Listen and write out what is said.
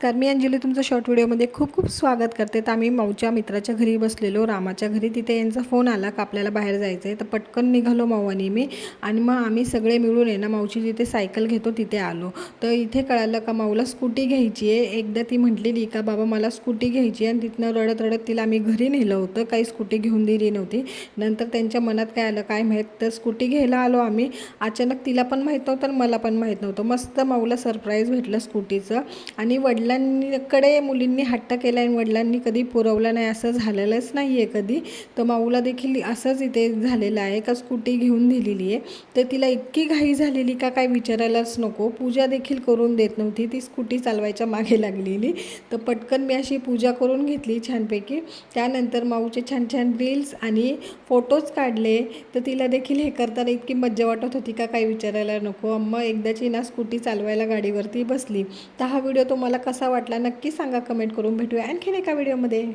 नमस्कार, मी अंजली तुमचं शॉर्ट व्हिडिओमध्ये खूप खूप स्वागत करते. तर आम्ही माऊच्या मित्राच्या घरी बसलेलो, रामाच्या घरी. तिथे यांचा फोन आला का आपल्याला बाहेर जायचं आहे. तर पटकन निघालो माऊ आणि मी, आणि मग आम्ही सगळे मिळून आहे ना माऊची जिथे सायकल घेतो तिथे आलो. तर इथे कळालं का माऊला स्कूटी घ्यायची आहे. एकदा ती म्हटलेली का बाबा मला स्कूटी घ्यायची आहे, आणि तिथनं रडत रडत तिला आम्ही घरी नेलं होतं. काही स्कूटी घेऊन दिली नव्हती. नंतर त्यांच्या मनात काय आलं काय माहीत, तर स्कूटी घ्यायला आलो आम्ही. अचानक तिला पण माहीत नव्हतं आणि मला पण माहीत नव्हतं. मस्त माऊला सरप्राईज भेटलं स्कूटीचं. आणि वडिलांकडे मुलींनी हट्ट केला आणि वडिलांनी कधी पुरवला नाही असं झालेलंच नाही आहे कधी. तर माऊला देखील असंच इथे झालेलं आहे का स्कूटी घेऊन दिलेली आहे. तर तिला इतकी घाई झालेली का काय विचारायलाच नको. पूजा देखील करून देत नव्हती, ती स्कूटी चालवायच्या मागे लागलेली. तर पटकन मी अशी पूजा करून घेतली छानपैकी. त्यानंतर माऊचे छान छान रील्स आणि फोटोज काढले. तर तिला देखील हे करताना इतकी मज्जा वाटत होती का काही विचारायला नको. मग एकदाची ना स्कूटी चालवायला गाडीवरती बसली. तर हा व्हिडिओ तुम्हाला कसा वाटला नक्की सांगा कमेंट करून. भेटूया आणखीन एका व्हिडिओमध्ये.